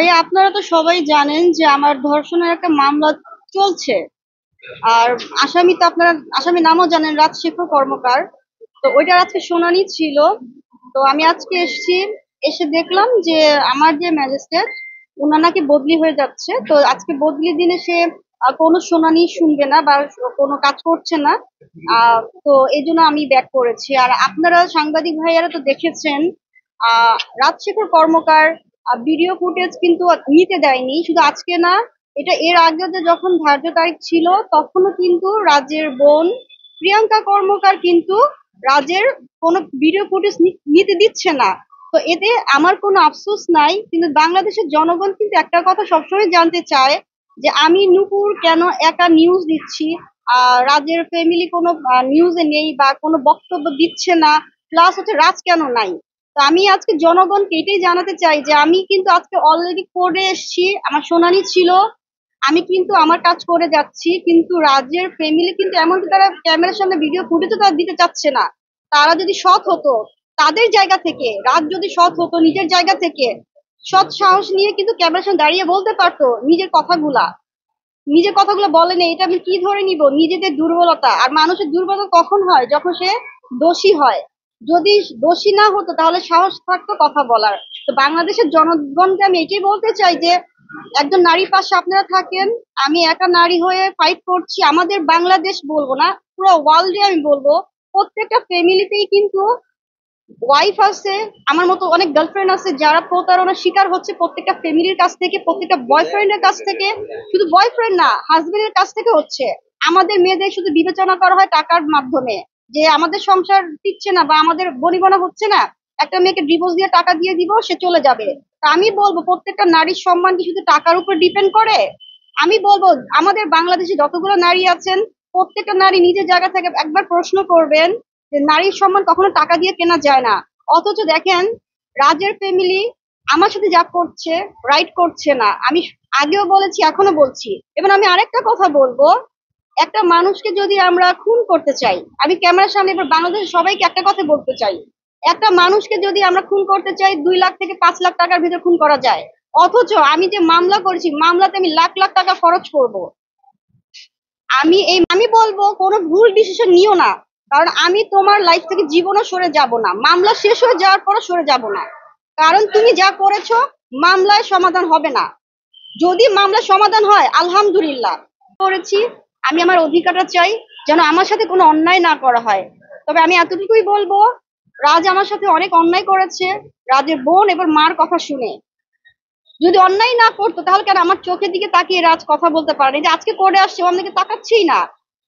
ভাইয়া আপনারা তো সবাই জানেন যে আমার ধর্ষণের একটা মামলা চলছে। আর আসামি নামও জানেন, রাজশেখর কর্মকার। তো ওইটার আজকে শুনানি ছিল। তো আমি আজকে এসেছি, এসে দেখলাম যে আমার যে ম্যাজিস্ট্রেট ওনার নাকি বদলি হয়ে যাচ্ছে। তো আজকে বদলির দিনে সে কোনো শুনানি শুনবে না বা কোনো কাজ করছে না। তো এই জন্য আমি ব্যাক করেছি। আর আপনারা সাংবাদিক ভাইয়ারা তো দেখেছেন, রাজশেখর কর্মকার ভিডিও ফুটেজ কিন্তু নিতে দেয়নি, শুধু আজকে না, এটা এর আগে যে যখন ধার্য তারিখ ছিল তখনও কিন্তু রাজের বোন প্রিয়াঙ্কা কর্মকার কিন্তু রাজের কোনো ভিডিও ফুটেজ নিতে দিচ্ছে না। তো এতে আমার কোনো আফসোস নাই, কিন্তু বাংলাদেশের জনগণ কিন্তু একটা কথা সবসময় জানতে চায় যে আমি নূপুর কেন একা নিউজ দিচ্ছি, রাজের ফ্যামিলি কোনো নিউজে নেই বা কোনো বক্তব্য দিচ্ছে না, প্লাস হচ্ছে রাজ কেন নাই। তো আমি আজকে জনগণকে এটাই জানাতে চাই যে আমি কিন্তু আজকে অলরেডি কোর্টে এসেছি, আমার শুনানি ছিল, আমি কিন্তু আমার কাজ করে যাচ্ছি, কিন্তু রাজ্যের ফ্যামিলি কিন্তু এমনকি তারা ক্যামেরার সামনে ভিডিও ফুটেজও তারা দিতে চাচ্ছে না। তারা যদি সৎ হতো, তাদের জায়গা থেকে, রাজ যদি সৎ হতো নিজের জায়গা থেকে, সৎ সাহস নিয়ে কিন্তু ক্যামেরার সামনে দাঁড়িয়ে বলতে পারতো নিজের কথাগুলো বলেনি। এটা আমি কি ধরে নিব? নিজেদের দুর্বলতা। আর মানুষের দুর্বলতা কখন হয়? যখন সে দোষী হয়। যদি দোষী না হতো তাহলে সাহস থাকতো কথা বলার। তো বাংলাদেশের জনগণকে আমি এটাই বলতে চাই যে একজন নারীর পাশে আপনারা থাকেন। আমি একা নারী হয়ে ফাইট করছি, আমাদের বাংলাদেশ বলবো না, পুরো ওয়ার্ল্ডে আমি বলবো প্রত্যেকটা ফ্যামিলিতেই কিন্তু ওয়াইফ আছে, আমার মতো অনেক গার্লফ্রেন্ড আছে যারা প্রতারণার শিকার হচ্ছে প্রত্যেকটা ফ্যামিলির কাছ থেকে, প্রত্যেকটা বয়ফ্রেন্ডের কাছ থেকে। শুধু বয়ফ্রেন্ড না, হাজবেন্ডের কাছ থেকে হচ্ছে। আমাদের মেয়েদের শুধু বিবেচনা করা হয় টাকার মাধ্যমে, যে আমাদের সংসার টিকছে না বা আমাদের বনিবনা হচ্ছে না, একটা মেয়েকে ডিভোর্স দিয়ে টাকা দিয়ে দিব, সে চলে যাবে। তা আমি বলবো প্রত্যেকটা নারীর সম্মান কি শুধু টাকার উপর ডিপেন্ড করে? আমি বলবো আমাদের বাংলাদেশে যতগুলো নারী আছেন, প্রত্যেকটা নারী নিজের জায়গা থেকে একবার প্রশ্ন করবেন যে নারীর সম্মান কখনো টাকা দিয়ে কেনা যায় না। অথচ দেখেন, রাজের ফ্যামিলি আমার সাথে যা করছে, রাইট করছে না। আমি আগেও বলেছি, এখনো বলছি। এবং আমি আরেকটা কথা বলবো, একটা মানুষকে যদি আমরা খুন করতে চাই, আমি ক্যামেরার সামনে এবার বাংলাদেশের সবাইকে একটা কথা বলতে চাই, একটা মানুষকে যদি আমরা খুন করতে চাই 2 লাখ থেকে 5 লাখ টাকার ভিতর খুন করা যায়। অথচ আমি যে মামলা করেছি, মামলাতে আমি লাখ লাখ টাকা খরচ করব। আমি বলবো কোনো ভুল ডিসিশন নিও না, কারণ আমি তোমার লাইফ থেকে জীবনও সরে যাব না, মামলা শেষ হয়ে যাওয়ার পরও সরে যাব না। কারণ তুমি যা করেছো মামলায় সমাধান হবে না। যদি মামলা সমাধান হয় আলহামদুলিল্লাহ, করেছি, আমি আমার অধিকারটা চাই, যেন আমার সাথে কোনো অন্যায় না করা হয়। তবে আমি এতটুকুই বলবো, রাজ আমার সাথে অনেক অন্যায় করেছে, রাজের বোন এবার মার কথা শুনে। যদি অন্যায় না করতো তাহলে কেন আমার চোখের দিকে তাকিয়ে রাজ কথা বলতে পারেনি? যে আজকে করে আসছে ওর দিকে তাকাচ্ছেই না,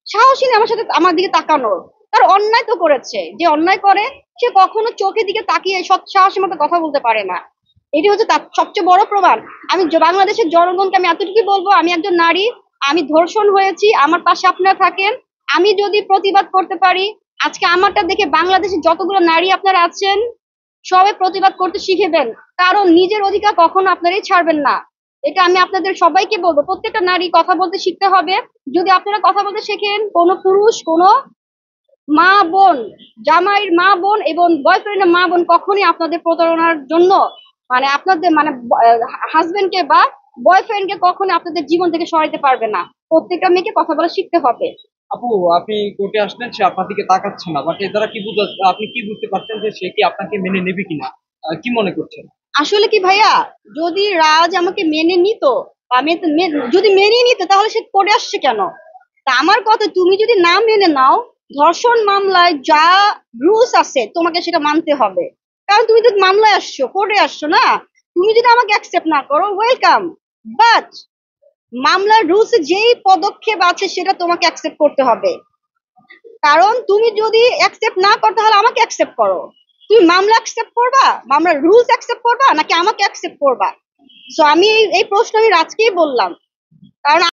সাহসী নেই আমার দিকে তাকানোর। তার অন্যায় তো করেছে, যে অন্যায় করে সে কখনো চোখের দিকে তাকিয়ে সৎ সাহসের মতো কথা বলতে পারে না। এটি হচ্ছে তার সবচেয়ে বড় প্রমাণ। আমি বাংলাদেশের জনগণকে আমি এতটুকুই বলবো, আমি একজন নারী, আমি ধর্ষণ হয়েছি, আমার পাশে আপনারা থাকেন। আমি যদি প্রতিবাদ করতে পারি, আজকে আমারটা দেখে বাংলাদেশের যতগুলো নারী আপনারা আছেন সবাই প্রতিবাদ করতে শিখেবেন, কারণ নিজের অধিকার কখনো আপনারাই ছাড়বেন না। এটা আমি আপনাদের সবাইকে বলবো, প্রত্যেকটা নারী কথা বলতে শিখতে হবে। যদি আপনারা কথা বলতে শেখেন, কোনো পুরুষ, কোনো মা বোন, জামাইয়ের মা বোন এবং বয়ফ্রেন্ডের মা বোন কখনই আপনাদের প্রতারণার জন্য, মানে আপনাদের মানে হাজবেন্ডকে বা বয়ফ্রেন্ডকে কখনো আপনাদের জীবন থেকে সরাইতে পারবে না। প্রত্যেকটা মেয়েকে কথা বলা শিখতে হবে। আপু, আপনি কোর্টে আসলেন, সে আপনার দিকে তাকাচ্ছে না, বাট এর দ্বারা কি বুঝা, আপনি কি বুঝতে পারছেন যে সে কি আপনাকে মেনে নেবে কিনা? কি মনে করছেন? আসলে কি ভাইয়া, যদি রাজ আমাকে মেনে নিত বা যদি মেনে নিত তাহলে সে করে আসছে কেন? তা আমার কথা, তুমি যদি না মেনে নাও, ধর্ষণ মামলায় যা রুলস আছে তোমাকে সেটা মানতে হবে। কারণ তুমি তো মামলায় আসছো, কোর্টে আসছো না। তুমি যদি আমাকে অ্যাকসেপ্ট না করো, ওয়েলকাম, বাট মামলার রুলসে যেই পদক্ষেপ আছে সেটা তোমাকে অ্যাকসেপ্ট করতে হবে। কারণ তুমি যদি অ্যাকসেপ্ট না করো তাহলে আমাকে অ্যাকসেপ্ট করো। তুমি মামলা অ্যাকসেপ্ট করবা, মামলার রুলস অ্যাকসেপ্ট করবা, নাকি আমাকে অ্যাকসেপ্ট করবা? সো আমি এই প্রশ্ন আমি রাজকেই বললাম। কারণ